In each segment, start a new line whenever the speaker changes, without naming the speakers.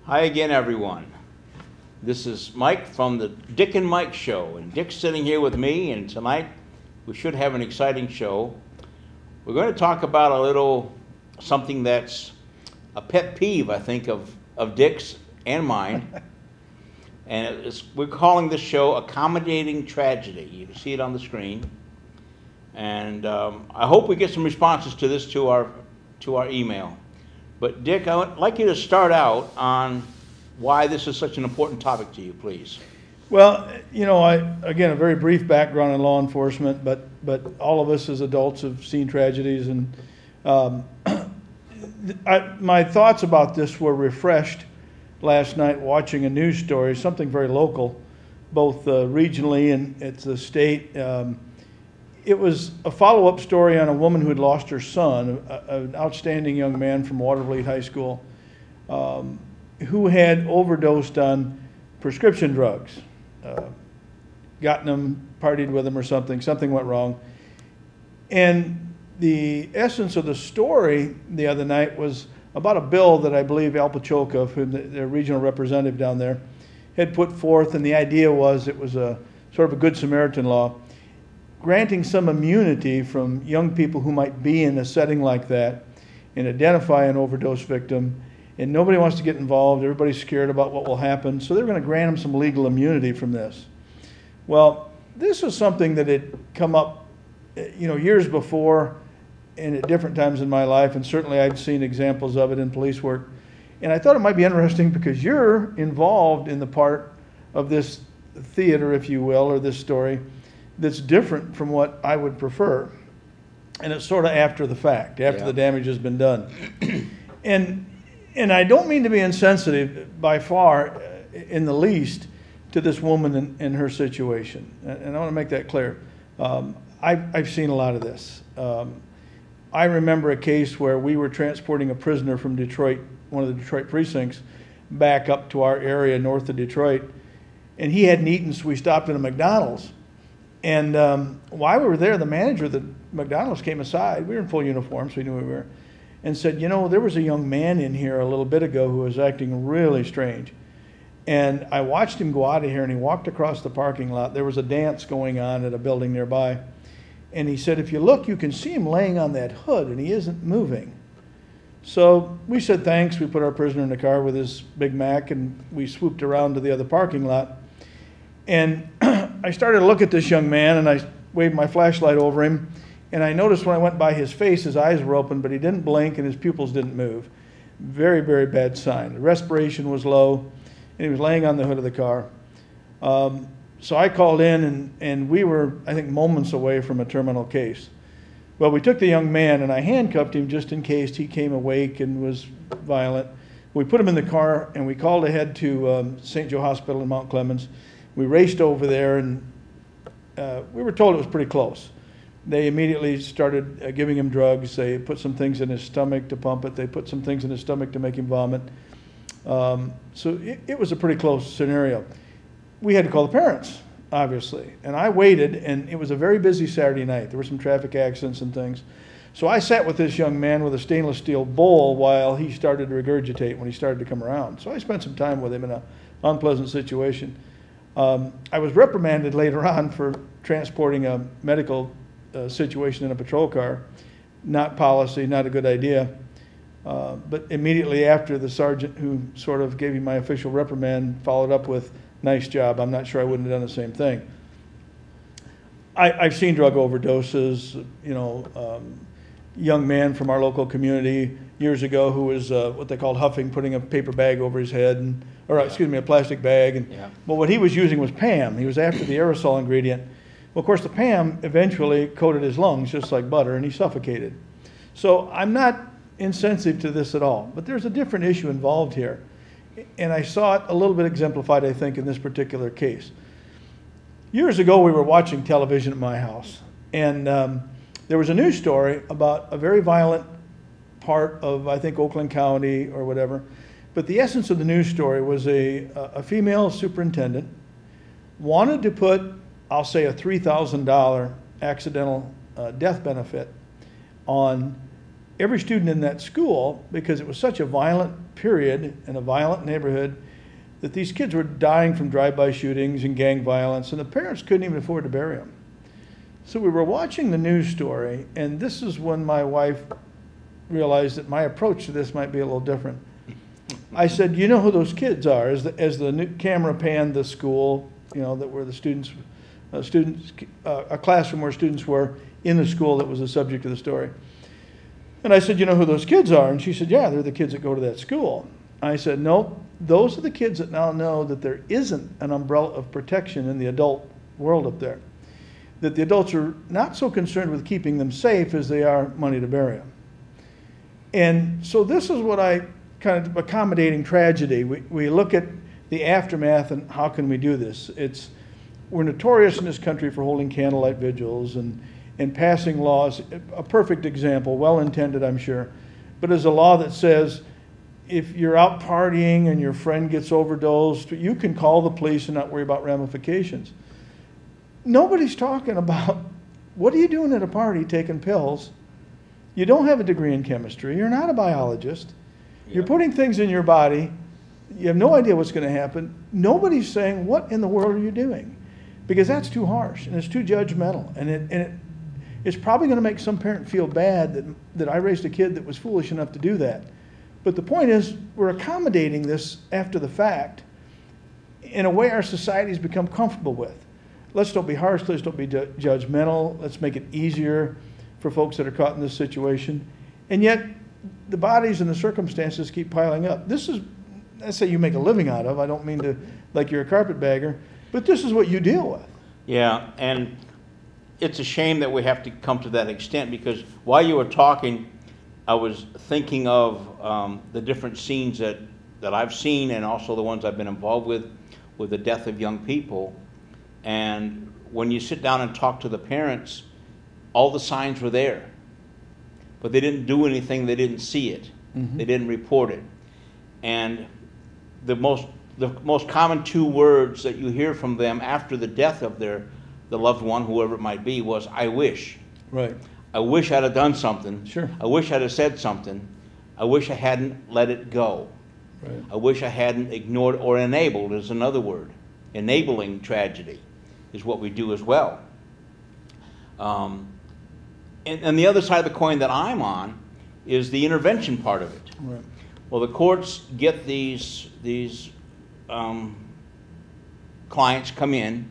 Hi again, everyone. This is Mike from the Dick and Mike Show, and Dick's sitting here with me, and tonight we should have an exciting show. We're going to talk about a little something that's a pet peeve, I think, of Dick's and mine, and we're calling this show Accommodating Tragedy. You can see it on the screen, and I hope we get some responses to this to our email. But Dick, I would like you to start out on why this is such an important topic to you, please.
Well, you know, again, a very brief background in law enforcement, but all of us as adults have seen tragedies, and my thoughts about this were refreshed last night watching a news story, something very local, both regionally and at the state. It was a follow-up story on a woman who had lost her son, an outstanding young man from Watervliet High School, who had overdosed on prescription drugs, gotten them, partied with them or something went wrong. And the essence of the story the other night was about a bill that I believe Al Pachoka, the regional representative down there, had put forth, and the idea was it was a sort of a Good Samaritan law, granting some immunity from young people who might be in a setting like that and identify an overdose victim, and nobody wants to get involved. Everybody's scared about what will happen, so they're going to grant them some legal immunity from this. Well, this was something that had come up, you know, years before and at different times in my life, and certainly I've seen examples of it in police work. And I thought it might be interesting because you're involved in the part of this theater, if you will, or this story that's different from what I would prefer. And it's sort of after the fact, after the damage has been done. And I don't mean to be insensitive by far in the least to this woman and her situation. And I want to make that clear. I've seen a lot of this. I remember a case where we were transporting a prisoner from Detroit, one of the Detroit precincts, back up to our area north of Detroit. And he hadn't eaten, so we stopped at a McDonald's. And while we were there, the manager of the McDonald's came aside. We were in full uniform, so we knew we were. And said, you know, there was a young man in here a little bit ago who was acting really strange. And I watched him go out of here, and he walked across the parking lot. There was a dance going on at a building nearby. And he said, if you look, you can see him laying on that hood, and he isn't moving. So we said thanks. We put our prisoner in the car with his Big Mac, and we swooped around to the other parking lot. And I started to look at this young man, and I waved my flashlight over him, and I noticed when I went by his face, his eyes were open, but he didn't blink and his pupils didn't move. Very, very bad sign. The respiration was low, and he was laying on the hood of the car. So I called in, and we were, I think, moments away from a terminal case. Well, we took the young man, and I handcuffed him just in case he came awake and was violent. We put him in the car, and we called ahead to St. Joe Hospital in Mount Clemens. We raced over there, and we were told it was pretty close. They immediately started giving him drugs. They put some things in his stomach to pump it. They put some things in his stomach to make him vomit. So it was a pretty close scenario. We had to call the parents, obviously. And I waited, and it was a very busy Saturday night. There were some traffic accidents and things. So I sat with this young man with a stainless steel bowl while he started to regurgitate when he started to come around. So I spent some time with him in an unpleasant situation. I was reprimanded later on for transporting a medical situation in a patrol car. Not policy, not a good idea. But immediately after, the sergeant who sort of gave me my official reprimand followed up with, nice job. I'm not sure I wouldn't have done the same thing. I've seen drug overdoses, you know, young man from our local community years ago who was what they called huffing, putting a paper bag over his head, excuse me, a plastic bag. And, well, what he was using was PAM. He was after the aerosol ingredient. Well, of course, the PAM eventually coated his lungs just like butter, and he suffocated. So I'm not insensitive to this at all, but there's a different issue involved here. And I saw it a little bit exemplified, I think, in this particular case. Years ago, we were watching television at my house, and there was a news story about a very violent part of, I think, Oakland County or whatever. But the essence of the news story was a female superintendent wanted to put, I'll say, a $3,000 accidental death benefit on every student in that school, because it was such a violent period and a violent neighborhood, that these kids were dying from drive-by shootings and gang violence, and the parents couldn't even afford to bury them. So we were watching the news story, and this is when my wife realized that my approach to this might be a little different. I said, you know who those kids are? As the new camera panned the school, you know, that were the students, a classroom where students were in the school that was the subject of the story. And I said, you know who those kids are? And she said, yeah, they're the kids that go to that school. I said, no, those are the kids that now know that there isn't an umbrella of protection in the adult world up there. That the adults are not so concerned with keeping them safe as they are money to bury them. And so this is what I kind of accommodating tragedy. We look at the aftermath and how can we do this? We're notorious in this country for holding candlelight vigils and passing laws. A perfect example, well-intended I'm sure, but is a law that says if you're out partying and your friend gets overdosed, you can call the police and not worry about ramifications. Nobody's talking about what are you doing at a party taking pills? You don't have a degree in chemistry. You're not a biologist. Yeah. You're putting things in your body. You have no idea what's going to happen. Nobody's saying, what in the world are you doing? Because that's too harsh and it's too judgmental. And it's probably going to make some parent feel bad that I raised a kid that was foolish enough to do that. But the point is, we're accommodating this after the fact in a way our society's become comfortable with. Let's don't be harsh. Let's don't be judgmental. Let's make it easier for folks that are caught in this situation. And yet, the bodies and the circumstances keep piling up. This is, let's say you make a living out of. I don't mean to, like you're a carpetbagger, but this is what you deal with.
Yeah, and it's a shame that we have to come to that extent, because while you were talking, I was thinking of the different scenes that I've seen and also the ones I've been involved with the death of young people. And when you sit down and talk to the parents, all the signs were there, but they didn't do anything. They didn't see it. Mm-hmm. They didn't report it. And the most common two words that you hear from them after the death of the loved one, whoever it might be, was, I wish.
Right.
I wish I'd have done something.
Sure.
I wish I'd have said something. I wish I hadn't let it go.
Right.
I wish I hadn't ignored or enabled is another word. Enabling tragedy is what we do as well. And the other side of the coin that I'm on is the intervention part of it.
Right.
Well, the courts get these clients come in,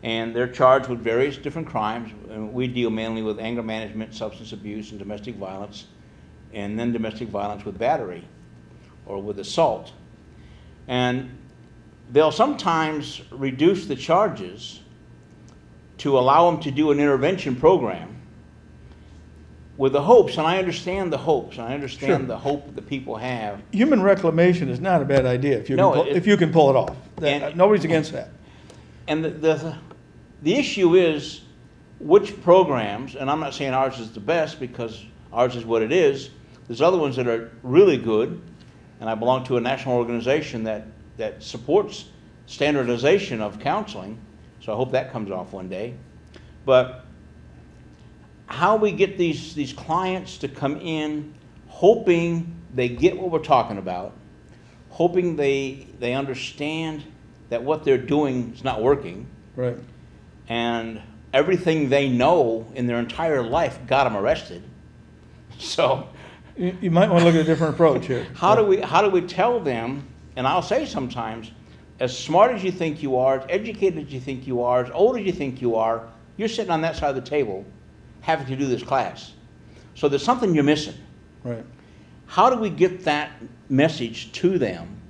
and they're charged with various different crimes. And we deal mainly with anger management, substance abuse, and domestic violence, and then domestic violence with battery or with assault. And they'll sometimes reduce the charges to allow them to do an intervention program with the hopes, and I understand the hopes, and I understand the hope that people have.
Human reclamation is not a bad idea if you can pull it off. Nobody's against that.
And the issue is which programs, and I'm not saying ours is the best because ours is what it is. There's other ones that are really good, and I belong to a national organization that supports standardization of counseling, so I hope that comes off one day. But how we get these clients to come in hoping they get what we're talking about, hoping they understand that what they're doing is not working.
Right.
And everything they know in their entire life got them arrested. So
you might want to look at a different approach here.
How do we tell them, and I'll say sometimes, as smart as you think you are, as educated as you think you are, as old as you think you are, you're sitting on that side of the table having to do this class. So there's something you're missing.
Right.
How do we get that message to them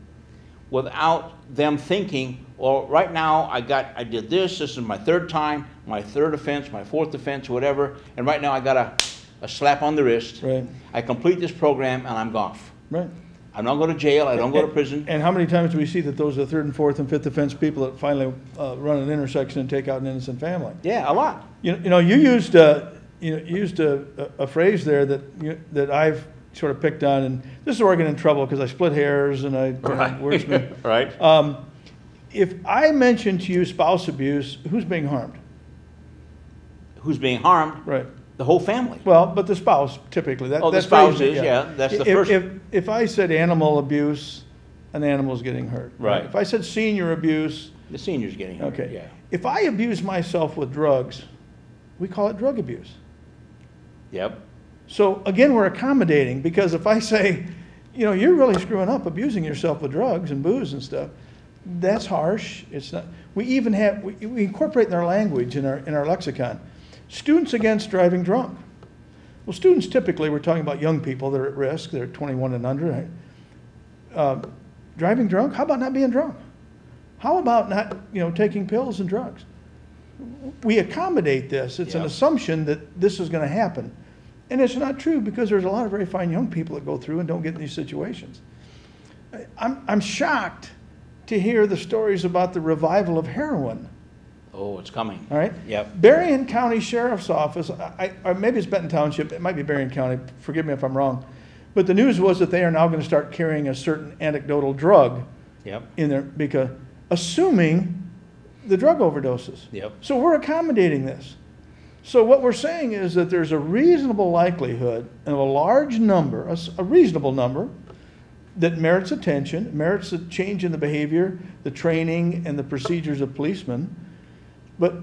without them thinking, well, right now I did this is my third time, my third offense, my fourth offense, whatever, and right now I got a slap on the wrist.
Right.
I complete this program and I'm off.
Right.
I don't go to jail, I don't go to prison.
And how many times do we see that those are the third and fourth and fifth offense people that finally run an intersection and take out an innocent family?
Yeah, a lot.
You used a phrase there that I've sort of picked on, and this is where I get in trouble because I split hairs and I wordsmith.
Right.
If I mention to you spouse abuse, who's being harmed?
Who's being harmed?
Right.
the whole family.
Well, but the spouse typically.
The
that
spouse
phrase,
is, yeah, that's the first.
If I said animal abuse, an animal's getting hurt.
Right.
If I said senior abuse.
The senior's getting hurt,
Okay.
yeah.
If I abuse myself with drugs, we call it drug abuse.
Yep.
So again, we're accommodating, because if I say, you know, you're really screwing up abusing yourself with drugs and booze and stuff, that's harsh. It's not. We even have, we incorporate in our language, in our lexicon, students against driving drunk. Well, students typically, we're talking about young people that are at risk, they're 21 and under. Right? Driving drunk, how about not being drunk? How about not, you know, taking pills and drugs? We accommodate this. It's an assumption that this is going to happen. And it's not true, because there's a lot of very fine young people that go through and don't get in these situations. I'm shocked to hear the stories about the revival of heroin.
Oh, it's coming.
All right?
Yep.
Berrien County Sheriff's Office, or maybe it's Benton Township, it might be Berrien County, forgive me if I'm wrong, but the news was that they are now going to start carrying a certain anecdotal drug in there, because assuming the drug overdoses.
Yep.
So we're accommodating this. So what we're saying is that there's a reasonable likelihood of a large number, a reasonable number, that merits attention, merits a change in the behavior, the training, and the procedures of policemen. But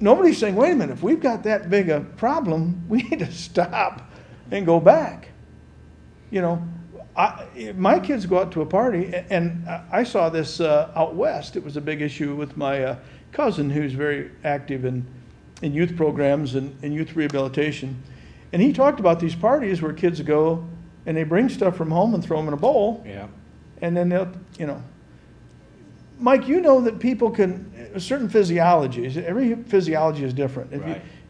nobody's saying, wait a minute, if we've got that big a problem, we need to stop and go back. You know, my kids go out to a party, and I saw this out west. It was a big issue with my cousin, who's very active in youth programs and youth rehabilitation. And he talked about these parties where kids go and they bring stuff from home and throw them in a bowl.
Yeah.
And then they'll, you know. Mike, you know that people can, certain physiologies, every physiology is different.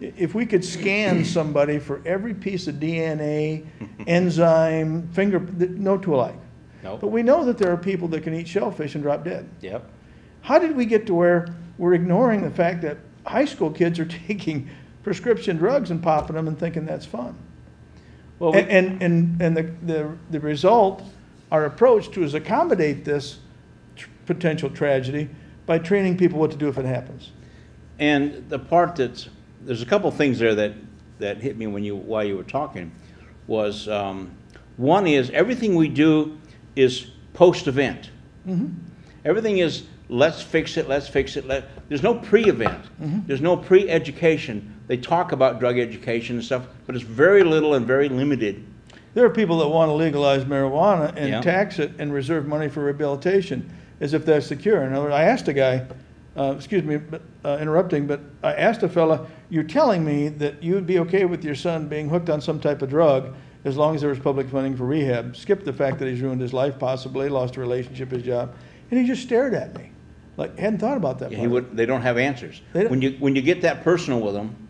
If we could scan somebody for every piece of DNA, enzyme, no two alike.
Nope.
But we know that there are people that can eat shellfish and drop dead.
Yep.
How did we get to where we're ignoring the fact that high school kids are taking prescription drugs and popping them and thinking that's fun? Well, and the result, our approach to is accommodate this potential tragedy by training people what to do if it happens.
And the part there's a couple things there that hit me while you were talking, was one is everything we do is post-event.
Mm-hmm.
Everything is let's fix it, let's fix it. There's no pre-event. Mm-hmm. There's no pre-education. They talk about drug education and stuff, but it's very little and very limited.
There are people that want to legalize marijuana and tax it and reserve money for rehabilitation as if that's secure. In other words, I asked a guy, excuse me, interrupting, but I asked a fella, you're telling me that you'd be okay with your son being hooked on some type of drug as long as there was public funding for rehab? Skip the fact that he's ruined his life possibly, lost a relationship, his job. And he just stared at me. Like, hadn't thought about that.
Yeah, they don't have answers. When you get that personal with them,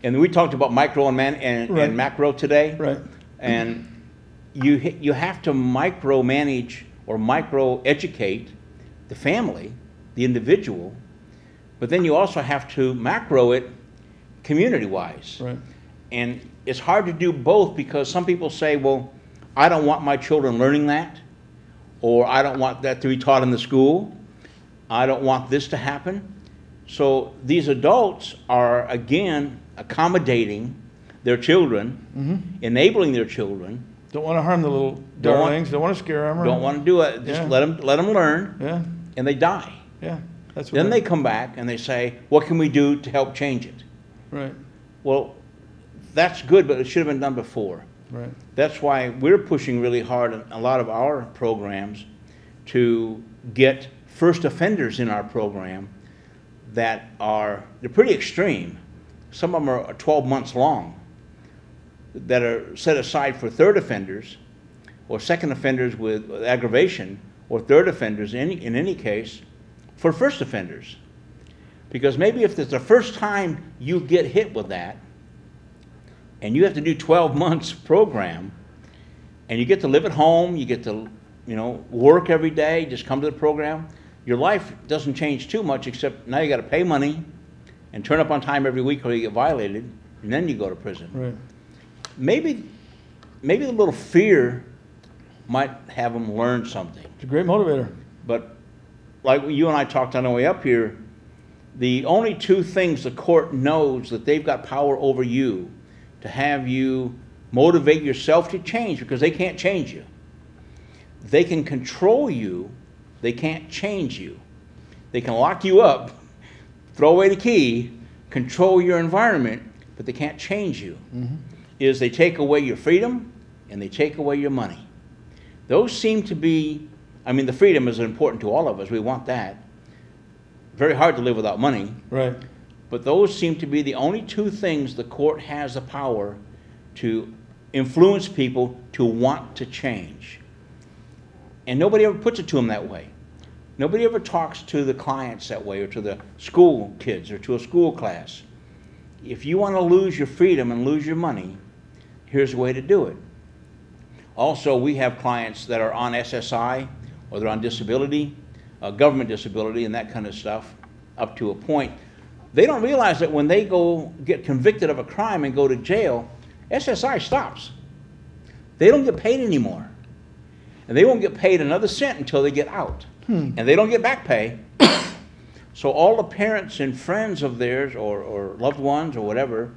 and we talked about micro and macro today,
right?
And you have to micromanage or micro-educate the family, the individual, but then you also have to macro it community-wise.
Right.
And it's hard to do both, because some people say, well, I don't want my children learning that, or I don't want that to be taught in the school. I don't want this to happen. So these adults are, again, accommodating their children, enabling their children.
Don't want to harm the little darlings. Don't want to scare them.
Don't want to do it. Just let them learn.
Yeah.
And they die.
Yeah. That's what
then they come back and they say, what can we do to help change it?
Right.
Well, that's good, but it should have been done before.
Right.
That's why we're pushing really hard in a lot of our programs to get first offenders in our program that they're pretty extreme. Some of them are 12 months long, that are set aside for third offenders or second offenders with aggravation, or third offenders in any case for first offenders. Because maybe if it's the first time you get hit with that and you have to do 12 months program, and you get to live at home, you get to work every day, just come to the program, your life doesn't change too much, except now you got to pay money and turn up on time every week or you get violated, and then you go to prison.
Right.
Maybe the little fear might have them learn something.
It's a great motivator.
But like you and I talked on the way up here, the only two things the court knows that they've got power over you to have you motivate yourself to change, because they can't change you. They can control you, they can't change you. They can lock you up, throw away the key, control your environment, but they can't change you. Is they take away your freedom and they take away your money. Those seem to be, I mean, the freedom is important to all of us. We want that. Very hard to live without money.
Right.
But those seem to be the only two things the court has the power to influence people to want to change. And nobody ever puts it to them that way. Nobody ever talks to the clients that way, or to the school kids, or to a school class. If you want to lose your freedom and lose your money, here's a way to do it. Also, we have clients that are on SSI, or they're on disability, government disability, and that kind of stuff, up to a point. They don't realize that when they go get convicted of a crime and go to jail, SSI stops. They don't get paid anymore. And they won't get paid another cent until they get out. And they don't get back pay. So all the parents and friends of theirs, or loved ones, or whatever,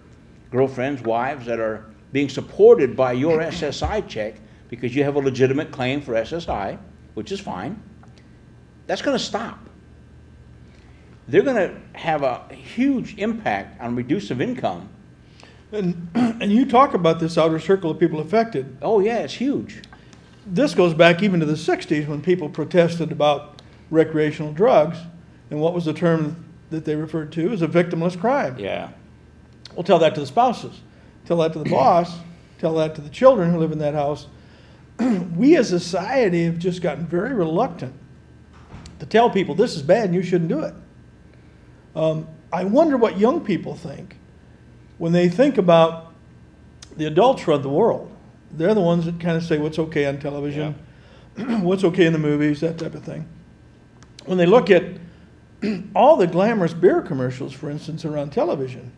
girlfriends, wives, that are being supported by your SSI check because you have a legitimate claim for SSI, which is fine, that's going to stop. They're going to have a huge impact on reducive income.
And you talk about this outer circle of people affected.
Oh yeah, it's huge.
This goes back even to the 60s when people protested about recreational drugs, and what was the term that they referred to as a victimless crime.
Yeah.
We'll tell that to the spouses, tell that to the boss, tell that to the children who live in that house. We as a society have just gotten very reluctant to tell people this is bad and you shouldn't do it. I wonder what young people think when they think about the adults run the world. They're the ones that kind of say what's okay on television, what's okay in the movies, that type of thing. When they look at all the glamorous beer commercials, for instance, around television,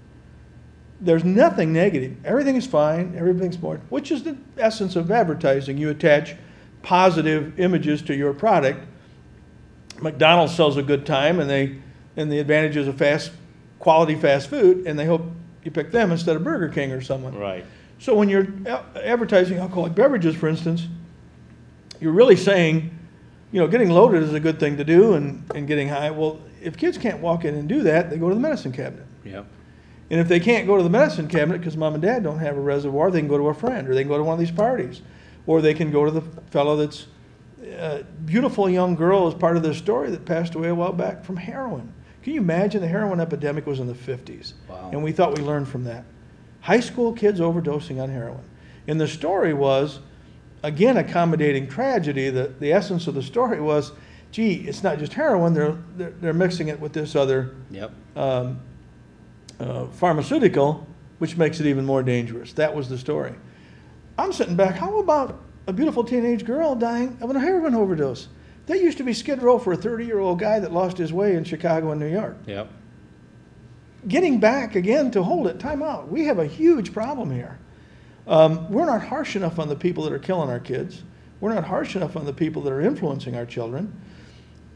there's nothing negative. Everything is fine, everything's important, which is the essence of advertising. You attach positive images to your product. McDonald's sells a good time, and the advantages of quality fast food, and they hope you pick them instead of Burger King or someone.
Right.
So when you're advertising alcoholic beverages, for instance, you're really saying, getting loaded is a good thing to do, and getting high. Well, if kids can't walk in and do that, they go to the medicine cabinet.
Yep.
And if they can't go to the medicine cabinet because mom and dad don't have a reservoir, they can go to a friend, or they can go to one of these parties, or they can go to the fellow that's a beautiful young girl as part of this story that passed away a while back from heroin. Can you imagine? The heroin epidemic was in the 50s.
Wow.
And we thought we learned from that. High school kids overdosing on heroin. And the story was, again, accommodating tragedy. The essence of the story was, gee, it's not just heroin, they're mixing it with this other pharmaceutical, which makes it even more dangerous. That was the story. I'm sitting back, how about a beautiful teenage girl dying of a heroin overdose? That used to be Skid Row for a 30-year-old guy that lost his way in Chicago and New York.
Yep.
Getting back again to hold it, time out. We have a huge problem here. We're not harsh enough on the people that are killing our kids. We're not harsh enough on the people that are influencing our children.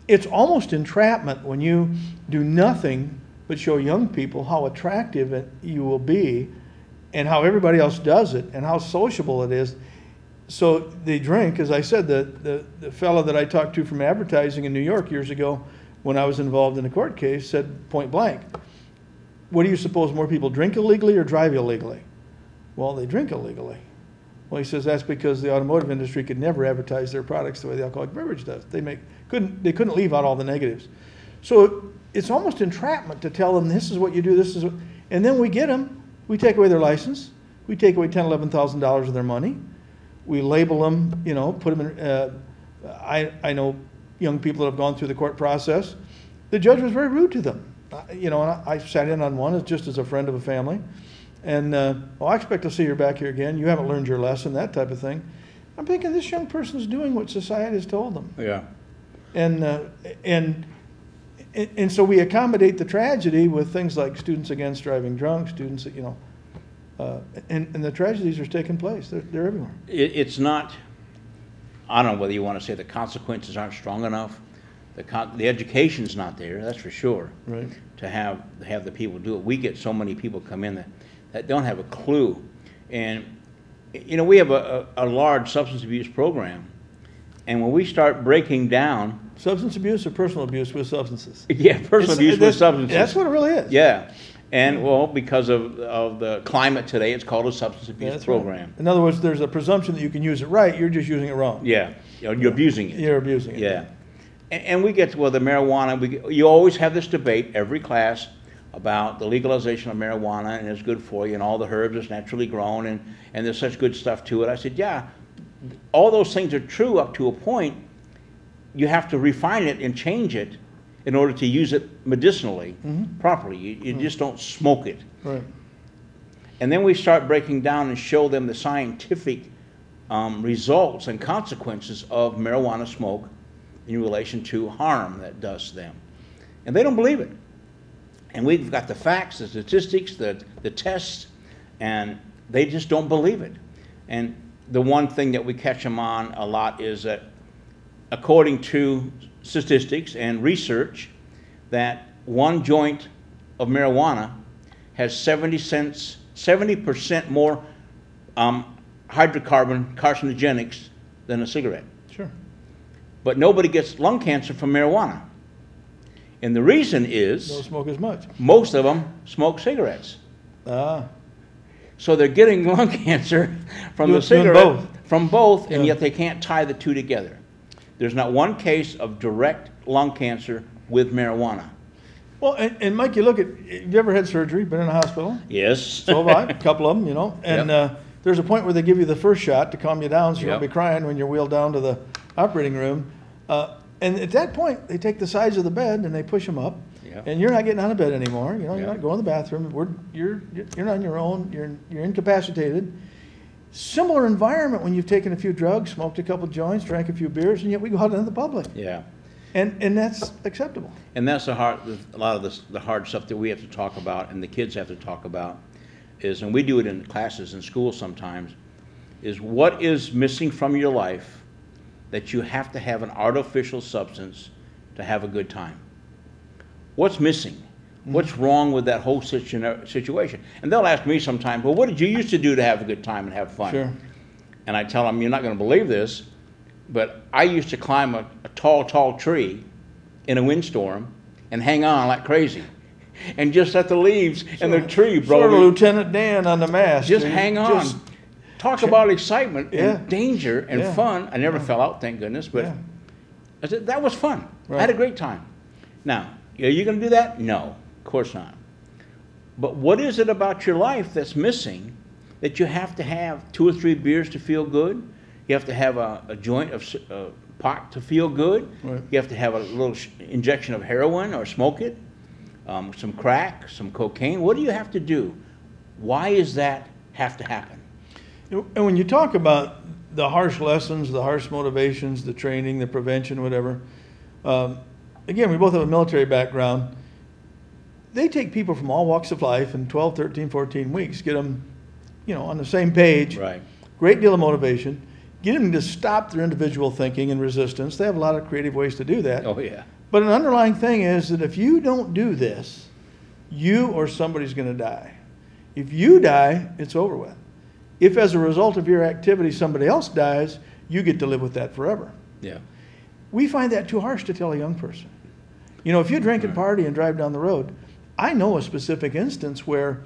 It's almost entrapment when you do nothing but show young people how attractive you will be and how everybody else does it and how sociable it is. So they drink. As I said, the fellow that I talked to from advertising in New York years ago when I was involved in a court case said point blank, what do you suppose, more people drink illegally or drive illegally? Well, they drink illegally. Well, he says that's because the automotive industry could never advertise their products the way the alcoholic beverage does. They couldn't leave out all the negatives. So it's almost entrapment to tell them this is what you do, this is what, and then we get them, we take away their license, we take away $10,000, $11,000 of their money, we label them, put them in, I know young people that have gone through the court process. The judge was very rude to them. And I sat in on one just as a friend of a family. And, I expect to see you back here again. You haven't learned your lesson, that type of thing. I'm thinking this young person's doing what society has told them. Yeah. And so we accommodate the tragedy with things like Students Against Driving Drunk, students, and the tragedies are taking place. They're everywhere.
It's not, I don't know whether you want to say the consequences aren't strong enough. The education's not there, that's for sure. Right. To have the people do it. We get so many people come in that don't have a clue. And, you know, we have a large substance abuse program. And when we start breaking down...
Substance abuse or personal abuse with substances?
Yeah, personal abuse with substances.
That's what it really is.
Yeah. And, well, because of the climate today, it's called a substance abuse program.
Right. In other words, there's a presumption that you can use it right, you're just using it wrong.
Yeah. You're abusing it.
You're abusing it.
Yeah. And we get to, well, the marijuana, you always have this debate, every class, about the legalization of marijuana, and it's good for you, and all the herbs is naturally grown, and there's such good stuff to it. I said, yeah, all those things are true up to a point. You have to refine it and change it in order to use it medicinally properly. You just don't smoke it.
Right.
And then we start breaking down and show them the scientific results and consequences of marijuana smoke in relation to harm that does to them. And they don't believe it. And we've got the facts, the statistics, the tests, and they just don't believe it. And the one thing that we catch them on a lot is that according to statistics and research, that one joint of marijuana has 70% more hydrocarbon carcinogenics than a cigarette.
Sure.
But nobody gets lung cancer from marijuana. And the reason is...
Don't smoke as much.
Most of them smoke cigarettes.
Ah.
So they're getting lung cancer from the cigarette, from both, and yet they can't tie the two together. There's not one case of direct lung cancer with marijuana.
Well, and Mike, you look at, have you ever had surgery, been in a hospital?
Yes.
So have I, a couple of them, you know. And there's a point where they give you the first shot to calm you down so you won't be crying when you're wheeled down to the operating room. And at that point, they take the sides of the bed and they push them up. And you're not getting out of bed anymore. You know, you're not going to the bathroom. You're on your own. You're incapacitated. Similar environment when you've taken a few drugs, smoked a couple joints, drank a few beers, and yet we go out into the public.
Yeah.
And that's acceptable.
And that's a lot of the hard stuff that we have to talk about and the kids have to talk about is, and we do it in classes in school sometimes, is what is missing from your life that you have to have an artificial substance to have a good time? What's missing? What's wrong with that whole situation? And they'll ask me sometimes, well, what did you used to do to have a good time and have fun?
Sure.
And I tell them, you're not going to believe this, but I used to climb a tall, tall tree in a windstorm and hang on like crazy. And just let the leaves and the tree, bro.
Sort of Lieutenant Dan on the mast.
Just hang on. Talk about excitement and danger and fun. I never fell out, thank goodness, but I said, that was fun. I had a great time. Now, are you going to do that? No, of course not. But what is it about your life that's missing that you have to have 2 or 3 beers to feel good? You have to have a joint of pot to feel good. Right. You have to have a little injection of heroin or smoke it, some crack, some cocaine. What do you have to do? Why does that have to happen?
And when you talk about the harsh lessons, the harsh motivations, the training, the prevention, whatever, again, we both have a military background. They take people from all walks of life in 12, 13, 14 weeks, get them, you know, on the same page.
Right.
Great deal of motivation. Get them to stop their individual thinking and resistance. They have a lot of creative ways to do that.
Oh, yeah.
But an underlying thing is that if you don't do this, you or somebody's going to die. If you die, it's over with. If as a result of your activity somebody else dies, you get to live with that forever.
Yeah.
We find that too harsh to tell a young person. You know, if you drink and party and drive down the road, I know a specific instance where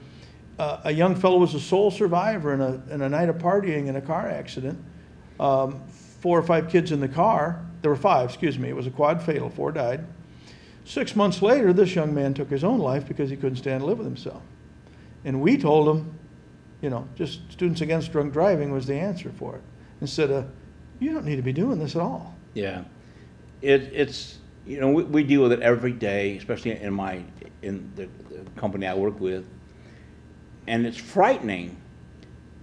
a young fellow was a sole survivor in a night of partying in a car accident. 4 or 5 kids in the car. There were 5, excuse me. It was a quad fatal. 4 died. 6 months later, this young man took his own life because he couldn't stand to live with himself. And we told him, you know, just Students Against Drunk Driving was the answer for it. Instead of, you don't need to be doing this at all.
Yeah. It's, you know, we deal with it every day, especially in the company I work with. And it's frightening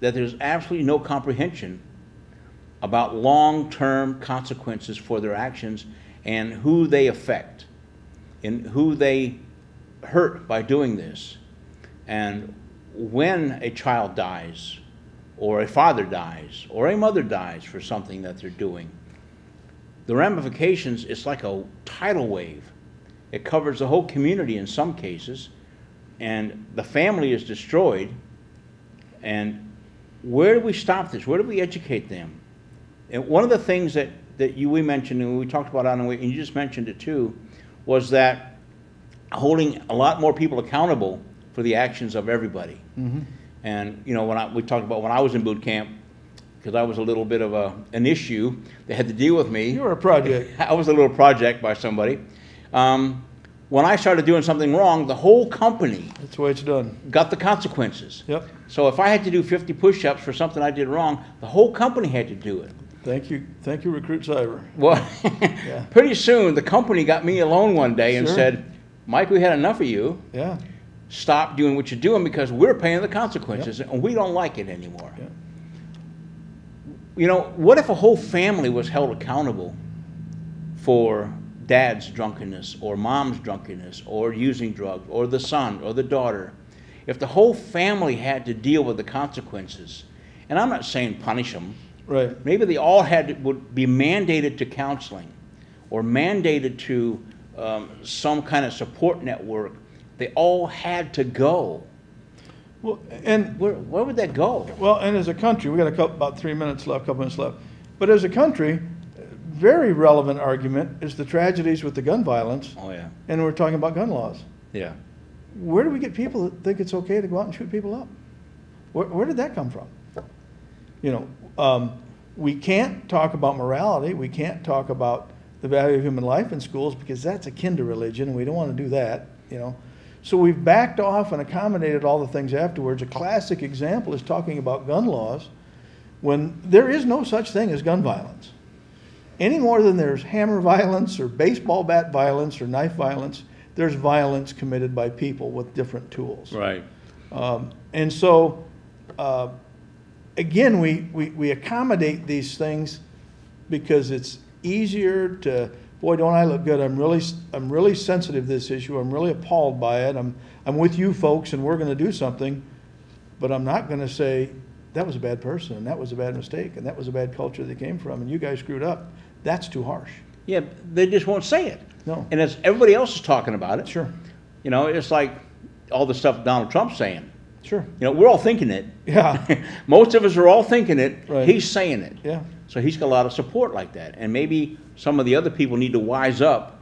that there's absolutely no comprehension about long-term consequences for their actions and who they affect and who they hurt by doing this. And when a child dies, or a father dies, or a mother dies for something that they're doing, the ramifications, it's like a tidal wave. It covers the whole community in some cases, and the family is destroyed, and where do we stop this? Where do we educate them? And one of the things that we mentioned, and we talked about on the way, and you just mentioned it too, was that holding a lot more people accountable for the actions of everybody.
Mm-hmm.
And you know, we talked about when I was in boot camp, because I was a little bit of an issue. They had to deal with me.
You were a project.
I was a little project by somebody. When I started doing something wrong, the whole company
That's the way it's done.
got the consequences.
Yep.
So if I had to do 50 push-ups for something I did wrong, the whole company had to do it.
Thank you, Recruit Cyber.
Well,
Yeah.
pretty soon the company got me alone one day and
Sure.
said, Mike, we had enough of you.
Yeah.
Stop doing what you're doing because we're paying the consequences and we don't like it anymore.
Yeah.
You know, what if a whole family was held accountable for dad's drunkenness or mom's drunkenness or using drugs or the son or the daughter? If the whole family had to deal with the consequences, and I'm not saying punish them,
Right.
maybe they all would be mandated to counseling or mandated to some kind of support network. They all had to go.
Well, and
Where would that go?
Well, and as a country, we got about 3 minutes left, couple minutes left. But as a country, very relevant argument is the tragedies with the gun violence,
Oh, yeah.
and we're talking about gun laws.
Yeah.
Where do we get people that think it's okay to go out and shoot people up? Where did that come from? You know, we can't talk about morality. We can't talk about the value of human life in schools because that's akin to religion, and we don't want to do that, you know. So we've backed off and accommodated all the things afterwards. A classic example is talking about gun laws when there is no such thing as gun violence. Any more than there's hammer violence or baseball bat violence or knife violence, there's violence committed by people with different tools.
Right.
And so, again, we accommodate these things because it's easier to, boy, don't I look good. I'm really sensitive to this issue. I'm really appalled by it. I'm with you folks and we're going to do something, but I'm not going to say that was a bad person and that was a bad mistake and that was a bad culture they came from and you guys screwed up. That's too harsh.
Yeah, they just won't say it.
No.
And as everybody else is talking about it.
Sure.
You know, it's like all the stuff Donald Trump's saying.
Sure.
You know, we're all thinking it.
Yeah.
Most of us are all thinking it.
Right.
He's saying it.
Yeah.
So he's got a lot of support like that. And maybe some of the other people need to wise up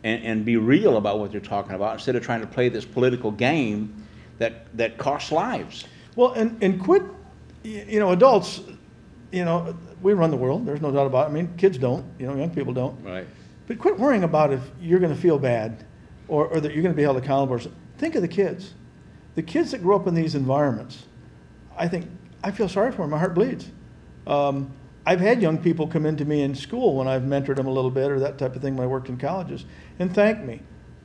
and be real about what they're talking about instead of trying to play this political game that costs lives.
Well, and quit, you know, adults, you know, we run the world. There's no doubt about it. I mean, kids don't, you know, young people don't.
Right.
But quit worrying about if you're going to feel bad or that you're going to be held accountable. Think of the kids. The kids that grow up in these environments, I feel sorry for them. My heart bleeds. I've had young people come into me in school when I've mentored them a little bit or that type of thing when I worked in colleges and thank me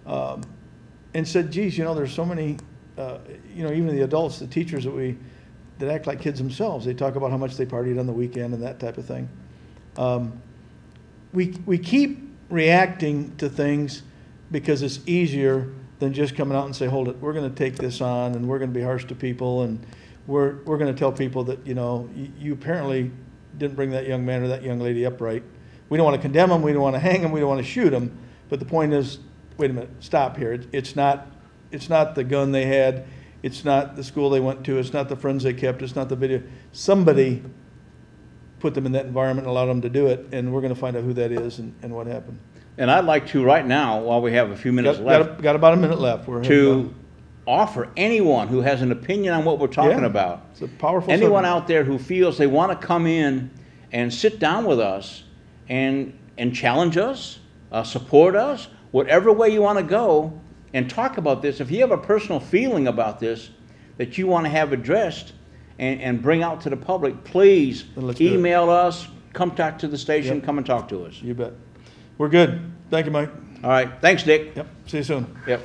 and said, geez, you know, there's so many, you know, even the adults, the teachers that act like kids themselves. They talk about how much they partied on the weekend and that type of thing. We keep reacting to things because it's easier than just coming out and say, hold it, we're going to take this on and we're going to be harsh to people and we're going to tell people that, you know, you apparently didn't bring that young man or that young lady up right. We don't want to condemn them, we don't want to hang them, we don't want to shoot them, but the point is, wait a minute, stop here. It's not the gun they had, it's not the school they went to, it's not the friends they kept, it's not the video. Somebody put them in that environment and allowed them to do it, and we're going to find out who that is and what happened.
And I'd like to, right now, while we have a few minutes left,
got about a minute left.
To offer anyone who has an opinion on what we're talking about.
It's a powerful
anyone
subject.
out there who feels they want to come in and sit down with us and challenge us, support us, whatever way you want to go, and talk about this. If you have a personal feeling about this that you want to have addressed and bring out to the public, please email us, come talk to the station, come and talk to us.
You bet. We're good. Thank you, Mike.
All right. Thanks, Dick.
Yep. See you soon.
Yep.